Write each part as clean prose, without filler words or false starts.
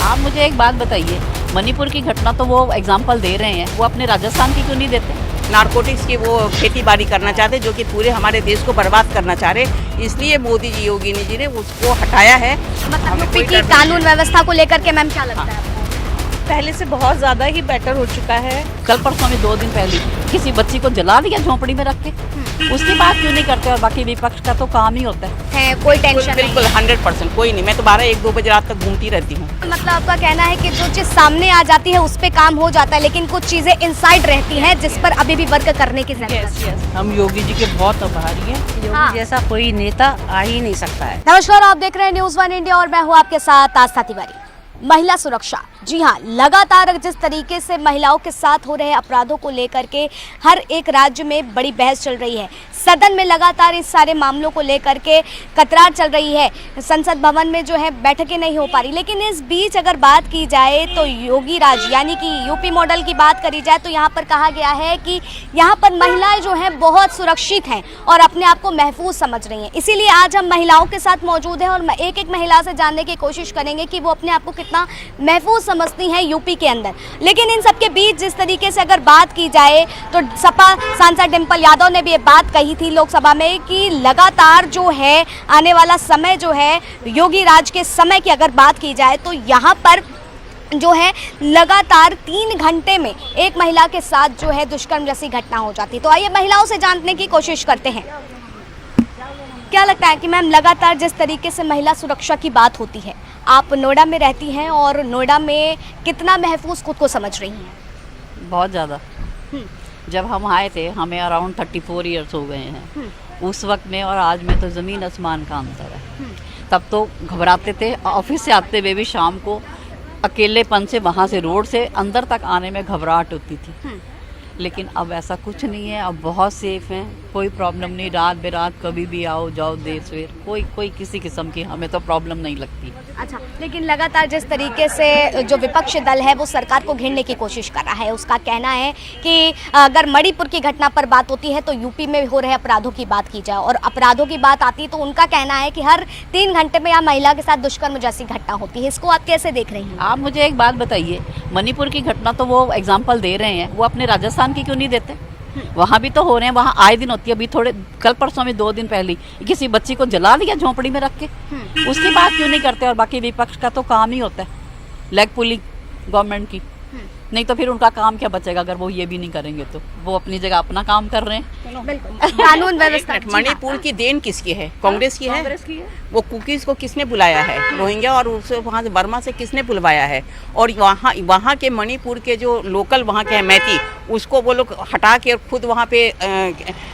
आप मुझे एक बात बताइए, मणिपुर की घटना तो वो एग्जाम्पल दे रहे हैं, वो अपने राजस्थान की क्यों नहीं देते? नारकोटिक्स की वो खेती बाड़ी करना चाहते जो कि पूरे हमारे देश को बर्बाद करना चाह रहे, इसलिए मोदी जी योगी जी ने उसको हटाया है। मतलब यूपी की कानून व्यवस्था को लेकर के मैम क्या लगता है आपको? पहले से बहुत ज़्यादा ही बेटर हो चुका है। कल परसों में 2 दिन पहले किसी बच्ची को जला दिया झोंपड़ी में रख के, उसकी बात क्यों नहीं करते? और बाकी विपक्ष का तो काम ही होता है कोई टेंशन नहीं। बिल्कुल 100% कोई नहीं। मैं तो 12-1-2 बजे रात तक घूमती रहती हूँ। मतलब आपका कहना है कि जो चीज सामने आ जाती है उस पे काम हो जाता है, लेकिन कुछ चीजें इनसाइड रहती हैं जिस पर अभी भी वर्क करने की जरूरत है। हम योगी जी के बहुत आभारी हैं। योगी जैसा कोई नेता आ ही नहीं सकता है। नमस्कार, आप देख रहे हैं न्यूज़ 1 इंडिया और मैं हूँ आपके साथ आस्था तिवारी। महिला सुरक्षा, जी हाँ, लगातार जिस तरीके से महिलाओं के साथ हो रहे अपराधों को लेकर के हर एक राज्य में बड़ी बहस चल रही है। सदन में लगातार इस सारे मामलों को लेकर के कतरार चल रही है। संसद भवन में जो है बैठकें नहीं हो पा रही, लेकिन इस बीच अगर बात की जाए तो योगी राज यानी कि यूपी मॉडल की बात करी जाए तो यहाँ पर कहा गया है कि यहाँ पर महिलाएं जो हैं बहुत सुरक्षित हैं और अपने आप को महफूज समझ रही हैं। इसीलिए आज हम महिलाओं के साथ मौजूद हैं और एक एक महिला से जानने की कोशिश करेंगे कि वो अपने आप को कितना महफूज समझती हैं यूपी के अंदर। लेकिन इन सबके बीच जिस तरीके से अगर बात की जाए तो सपा सांसद डिम्पल यादव ने भी ये बात कही थी लोकसभा में कि लगातार जो है आने वाला समय जो है योगी राज के समय की अगर बात की जाए तो यहाँ पर जो है लगातार 3 घंटे में एक महिला के साथ जो है दुष्कर्म जैसी घटना हो जाती। तो आइए महिलाओं से जानने की कोशिश करते हैं। क्या लगता है कि मैम लगातार जिस तरीके से महिला सुरक्षा की बात होती है, आप नोएडा में रहती हैं और नोएडा में कितना महफूज खुद को समझ रही हैं? बहुत ज़्यादा। जब हम आए थे हमें अराउंड 34 ईयर्स हो गए हैं, उस वक्त में और आज में तो ज़मीन आसमान का अंतर है। तब तो घबराते थे, ऑफिस से आते हुए भी शाम को अकेलेपन से वहाँ से रोड से अंदर तक आने में घबराहट होती थी। लेकिन अब ऐसा कुछ नहीं है, अब बहुत सेफ हैं, कोई प्रॉब्लम नहीं। रात बेरात कभी भी आओ जाओ, देर सवेर कोई किसी किस्म की हमें तो प्रॉब्लम नहीं लगती। अच्छा, लेकिन लगातार जिस तरीके से जो विपक्ष दल है वो सरकार को घेरने की कोशिश कर रहा है, उसका कहना है कि अगर मणिपुर की घटना पर बात होती है तो यूपी में हो रहे अपराधों की बात की जाए, और अपराधों की बात आती है तो उनका कहना है कि हर 3 घंटे में यहाँ महिला के साथ दुष्कर्म जैसी घटना होती है। इसको आप कैसे देख रही हैं? आप मुझे एक बात बताइए, मणिपुर की घटना तो वो एग्जाम्पल दे रहे हैं, वो अपने राजस्थान की क्यों नहीं देते? वहाँ भी तो हो रहे हैं, वहाँ आए दिन होती है। अभी थोड़े कल परसों में 2 दिन पहले किसी बच्ची को जला दिया झोंपड़ी में रख के, उसकी बात क्यों नहीं करते? और बाकी विपक्ष का तो काम ही होता है लेग पुलिंग गवर्नमेंट की। नहीं तो फिर उनका काम क्या बचेगा अगर वो ये भी नहीं करेंगे? तो वो अपनी जगह अपना काम कर रहे हैं। बिल्कुल, कानून व्यवस्था। मणिपुर की देन किसकी है? कांग्रेस की है। वो कुकीज़ को किसने बुलाया है? रोहिंग्या और उसे वहाँ से बर्मा से किसने बुलवाया है? और वहाँ के मणिपुर के जो लोकल वहाँ के हैं मैती, उसको वो लोग हटा के खुद वहाँ पे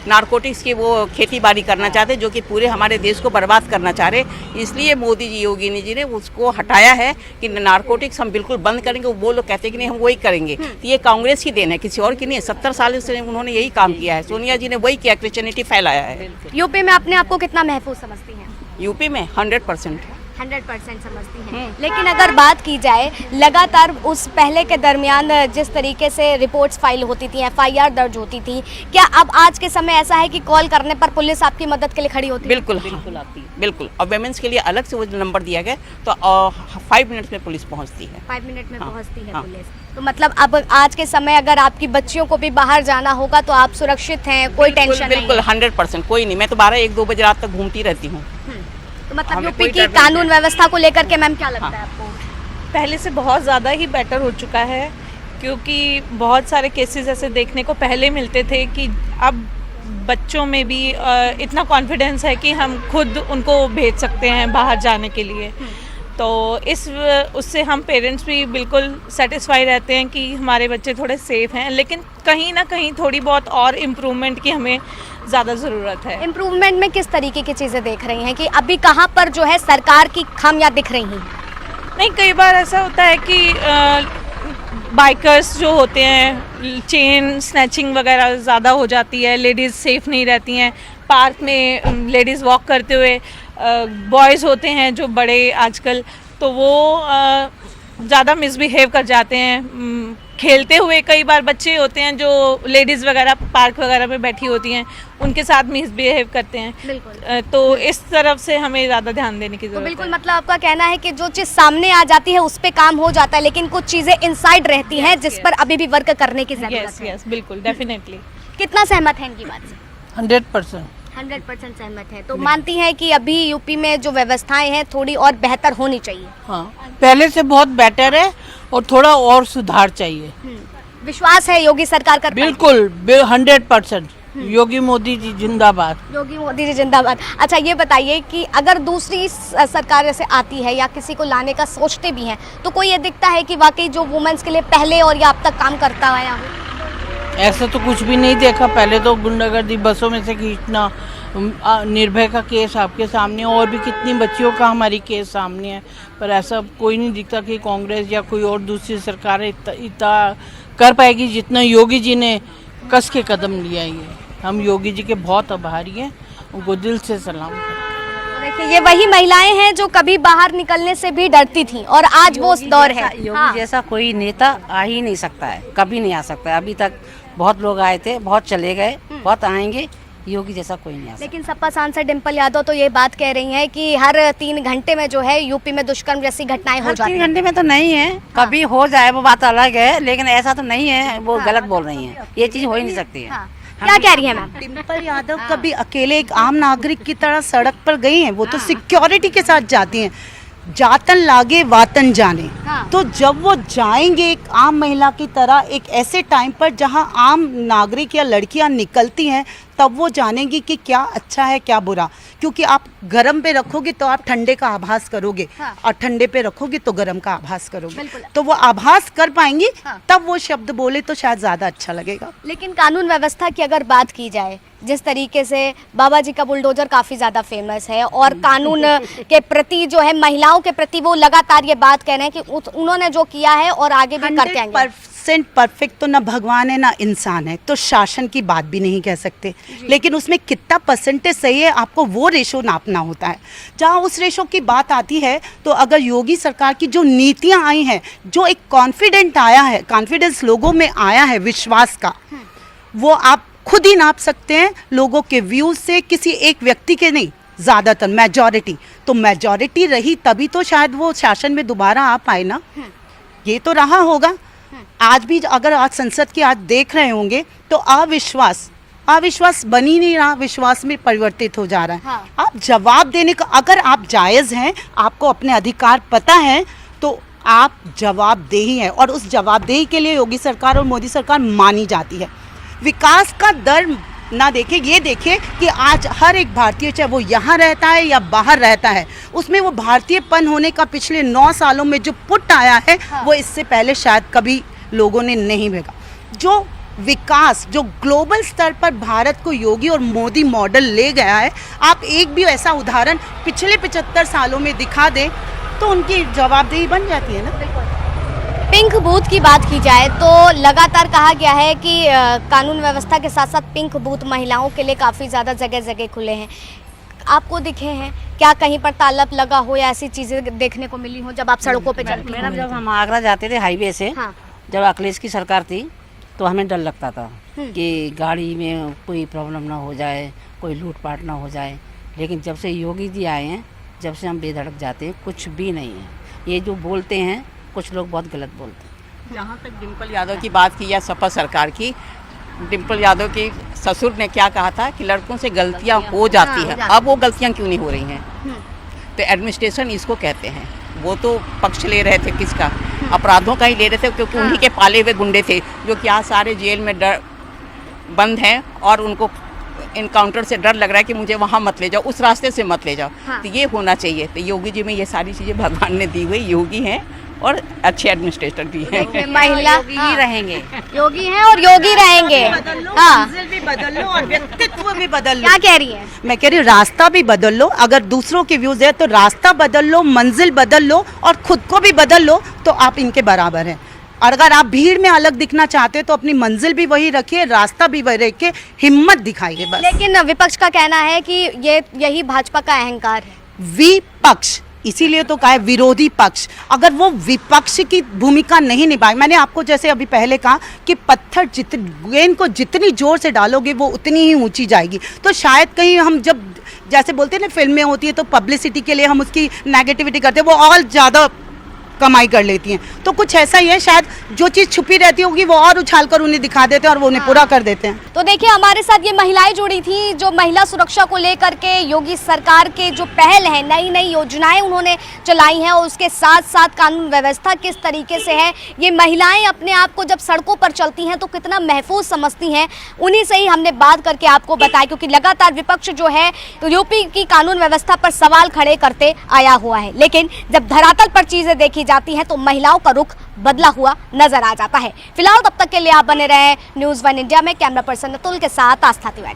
नारकोटिक्स की वो खेती बाड़ी करना चाहते जो कि पूरे हमारे देश को बर्बाद करना चाह रहे, इसलिए मोदी जी योगी जी ने उसको हटाया है कि नारकोटिक्स हम बिल्कुल बंद करेंगे। वो लोग कहते हैं कि नहीं हम वही करेंगे। तो ये कांग्रेस की देन है, किसी और की नहीं है। 70 साल से उन्होंने यही काम किया है। सोनिया जी ने वही किया, क्रिश्चियनिटी फैलाया है। यूपी में अपने आप को कितना महफूज समझती हैं? यूपी में 100% 100% समझती हैं। लेकिन अगर बात की जाए लगातार उस पहले के दरमियान जिस तरीके से रिपोर्ट्स फाइल होती थी, FIR दर्ज होती थी, क्या अब आज के समय ऐसा है कि कॉल करने पर पुलिस आपकी मदद के लिए खड़ी होती है? बिल्कुल आती है, बिल्कुल। और वुमेन्स के लिए अलग से वो नंबर दिया गया, तो 5 मिनट में पुलिस पहुंचती है। 5 मिनट में पहुंचती है पुलिस। तो मतलब अब आज के समय अगर आपकी बच्चियों को भी बाहर जाना होगा तो आप सुरक्षित हैं, कोई टेंशन नहीं? बिल्कुल 100% कोई नहीं। मैं तो 12-1-2 बजे रात तक घूमती रहती हूँ। तो मतलब यूपी की कानून व्यवस्था को लेकर के मैम क्या लगता है आपको? पहले से बहुत ज़्यादा ही बेटर हो चुका है, क्योंकि बहुत सारे केसेस ऐसे देखने को पहले मिलते थे कि अब बच्चों में भी इतना कॉन्फिडेंस है कि हम खुद उनको भेज सकते हैं बाहर जाने के लिए। तो उससे हम पेरेंट्स भी बिल्कुल सेटिस्फाई रहते हैं कि हमारे बच्चे थोड़े सेफ हैं। लेकिन कहीं ना कहीं थोड़ी बहुत और इम्प्रूवमेंट की हमें ज़्यादा ज़रूरत है। इम्प्रूवमेंट में किस तरीके की चीज़ें देख रही हैं कि अभी कहाँ पर जो है सरकार की खामियां दिख रही हैं? नहीं, कई बार ऐसा होता है कि बाइकर्स जो होते हैं, चेन स्नैचिंग वगैरह ज़्यादा हो जाती है, लेडीज़ सेफ़ नहीं रहती हैं। पार्क में लेडीज़ वॉक करते हुए बॉयज़ होते हैं जो बड़े आजकल, तो वो ज़्यादा मिसबिहेव कर जाते हैं, खेलते हुए कई बार बच्चे होते हैं जो लेडीज़ वगैरह पार्क वगैरह में बैठी होती हैं, उनके साथ मिसबिहेव करते हैं। बिल्कुल। तो इस तरफ से हमें ज़्यादा ध्यान देने की तो ज़रूरत बिल्कुल है। मतलब आपका कहना है कि जो चीज़ सामने आ जाती है उस पे काम हो जाता है, लेकिन कुछ चीज़ें इनसाइड रहती हैं जिस पर अभी भी वर्क करने की जरूरत यस है। यस, बिल्कुल, डेफिनेटली। कितना सहमत है इनकी बात से? 100%। 100% सहमत है। तो मानती हैं कि अभी यूपी में जो व्यवस्थाएं हैं थोड़ी और बेहतर होनी चाहिए। हाँ, पहले से बहुत बेटर है और थोड़ा और सुधार चाहिए। विश्वास है योगी सरकार कर पाएगी? बिल्कुल 100%। योगी मोदी जी जिंदाबाद। योगी मोदी जी जिंदाबाद। अच्छा ये बताइए कि अगर दूसरी सरकार जैसे आती है या किसी को लाने का सोचते भी हैं तो कोई ये दिखता है कि वाकई जो वुमेन्स के लिए पहले और या अब तक काम करता आया हो? ऐसा तो कुछ भी नहीं देखा। पहले तो गुंडागर्दी बसों में से खींचना, निर्भया का केस आपके सामने, और भी कितनी बच्चियों का हमारी केस सामने है, पर ऐसा कोई नहीं दिखता कि कांग्रेस या कोई और दूसरी सरकार इतना कर पाएगी जितना योगी जी ने कस के कदम लिया है। हम योगी जी के बहुत आभारी हैं, उनको दिल से सलाम करते हैं। देखिए ये वही महिलाएं हैं जो कभी बाहर निकलने से भी डरती थी और आज वो उस दौर है। योगी जैसा कोई नेता आ ही नहीं सकता है, कभी नहीं आ सकता है। अभी तक बहुत लोग आए थे, बहुत चले गए, बहुत आएंगे, योगी जैसा कोई नहीं आ सकता। लेकिन सपा सांसद डिम्पल यादव तो ये बात कह रही हैं कि हर 3 घंटे में जो है यूपी में दुष्कर्म जैसी घटनाएं हो जाती 3 हैं। घंटे में तो नहीं है, कभी हो जाए वो बात अलग है, लेकिन ऐसा तो नहीं है, वो गलत बोल रही हैं। ये चीज़ हो ही नहीं सकती है। हाँ। क्या कह रही है मैम? डिम्पल यादव कभी अकेले एक आम नागरिक की तरह सड़क पर गई हैं? वो तो सिक्योरिटी के साथ जाती हैं। जातन लागे वातन जाने। हाँ। तो जब वो जाएंगे एक आम महिला की तरह एक ऐसे टाइम पर जहां आम नागरिक या लड़कियां निकलती हैं, तब वो जानेंगी कि क्या अच्छा है क्या बुरा। क्योंकि आप गर्म पे रखोगे तो आप ठंडे का आभास करोगे, हाँ। और ठंडे पे रखोगे तो गर्म का आभास करोगे। बिल्कुल। तो वो आभास कर पाएंगी, हाँ। तब वो शब्द बोले तो शायद ज़्यादा अच्छा लगेगा। लेकिन कानून व्यवस्था की अगर बात की जाए, जिस तरीके से बाबा जी का बुलडोजर काफ़ी ज़्यादा फेमस है और कानून के प्रति जो है महिलाओं के प्रति वो लगातार ये बात कह रहे हैं कि उन्होंने जो किया है और आगे भी करते आएंगे। 100% परफेक्ट तो ना भगवान है ना इंसान है, तो शासन की बात भी नहीं कह सकते। लेकिन उसमें कितना परसेंटेज सही है आपको वो रेशो नापना होता है। जहाँ उस रेशो की बात आती है तो अगर योगी सरकार की जो नीतियाँ आई हैं, जो एक कॉन्फिडेंट आया है, कॉन्फिडेंस लोगों में आया है विश्वास का, वो आप खुद ही नाप सकते हैं लोगों के व्यूज से, किसी एक व्यक्ति के नहीं, ज़्यादातर मेजॉरिटी। तो मेजॉरिटी रही तभी तो शायद वो शासन में दोबारा आ पाए ना। ये तो रहा होगा। आज भी अगर आज संसद की आज देख रहे होंगे तो अविश्वास बन ही नहीं रहा, विश्वास में परिवर्तित हो जा रहा है। हाँ। आप जवाब देने का, अगर आप जायज़ हैं, आपको अपने अधिकार पता है, तो आप जवाबदेही हैं, और उस जवाबदेही के लिए योगी सरकार और मोदी सरकार मानी जाती है। विकास का दर ना देखे, ये देखे कि आज हर एक भारतीय, चाहे वो यहाँ रहता है या बाहर रहता है, उसमें वो भारतीयपन होने का पिछले 9 सालों में जो पुट आया है, वो इससे पहले शायद कभी लोगों ने नहीं भेजा। जो विकास, जो ग्लोबल स्तर पर भारत को योगी और मोदी मॉडल ले गया है, आप एक भी ऐसा उदाहरण पिछले 75 सालों में दिखा दें तो उनकी जवाबदेही बन जाती है ना। पिंक बूथ की बात की जाए तो लगातार कहा गया है कि कानून व्यवस्था के साथ साथ पिंक बूथ महिलाओं के लिए काफ़ी ज़्यादा जगह जगह खुले हैं। आपको दिखे हैं क्या कहीं पर तालब लगा हो या ऐसी चीज़ें देखने को मिली हो जब आप सड़कों पे चलती मैडम, हो? जब हम आगरा जाते थे हाईवे से, हाँ। जब अखिलेश की सरकार थी तो हमें डर लगता था कि गाड़ी में कोई प्रॉब्लम ना हो जाए, कोई लूटपाट ना हो जाए। लेकिन जब से योगी जी आए हैं, जब से हम बेधड़क जाते हैं, कुछ भी नहीं है। ये जो बोलते हैं कुछ लोग बहुत गलत बोलते हैं। जहाँ तक डिम्पल यादव की बात की या सपा सरकार की, डिम्पल यादव के ससुर ने क्या कहा था कि लड़कों से गलतियाँ हो जाती हैं। अब वो गलतियाँ क्यों नहीं हो रही हैं? तो एडमिनिस्ट्रेशन इसको कहते हैं। वो तो पक्ष ले रहे थे किसका? अपराधों का ही ले रहे थे, क्योंकि उन्हीं के पाले हुए गुंडे थे जो कि आज सारे जेल में बंद हैं और उनको इनकाउंटर से डर लग रहा है कि मुझे वहाँ मत ले जाओ, उस रास्ते से मत ले जाओ। तो ये होना चाहिए। तो योगी जी में ये सारी चीज़ें भगवान ने दी हुई, योगी हैं और अच्छे एडमिनिस्ट्रेटर भी हैं। महिला योगी ही रहेंगे। योगी हैं और योगी रहेंगे। हाँ, मंजिल भी बदल लो और व्यक्तित्व भी बदल लो। क्या कह रही है? मैं कह रही हूँ रास्ता भी बदल लो। अगर दूसरों के व्यूज है तो रास्ता बदल लो, मंजिल बदल लो और खुद को भी बदल लो, तो आप इनके बराबर हैं। और अगर आप भीड़ में अलग दिखना चाहते हो तो अपनी मंजिल भी वही रखिए, रास्ता भी वही रखिए, हिम्मत दिखाइए बस। लेकिन विपक्ष का कहना है कि यही भाजपा का अहंकार है। विपक्ष इसीलिए तो कहा है विरोधी पक्ष, अगर वो विपक्ष की भूमिका नहीं निभाए, मैंने आपको जैसे अभी पहले कहा कि पत्थर गेंद को जितनी जोर से डालोगे वो उतनी ही ऊंची जाएगी। तो शायद कहीं हम जब जैसे बोलते हैं ना फिल्में होती है तो पब्लिसिटी के लिए हम उसकी नेगेटिविटी करते हैं, वो और ज़्यादा कमाई कर लेती हैं। तो कुछ ऐसा ही है, शायद जो चीज़ छुपी रहती होगी वो और उछाल कर उन्हें दिखा देते हैं और वो उन्हें पूरा कर देते हैं। तो देखिए हमारे साथ ये महिलाएं जुड़ी थी जो महिला सुरक्षा को लेकर के योगी सरकार के जो पहल है, नई नई योजनाएं उन्होंने चलाई हैं और उसके साथ साथ कानून व्यवस्था किस तरीके से है, ये महिलाएं अपने आप को जब सड़कों पर चलती हैं तो कितना महफूज समझती हैं, उन्हीं से ही हमने बात करके आपको बताया। क्योंकि लगातार विपक्ष जो है यूपी की कानून व्यवस्था पर सवाल खड़े करते आया हुआ है, लेकिन जब धरातल पर चीजें देखी जाती हैं तो महिलाओं का रुख बदला हुआ नजर आ जाता है। फिलहाल तब तक के लिए आप बने रहे न्यूज़ 1 इंडिया में। कैमरा पर्सन अतुल के साथ आस्था तिवारी।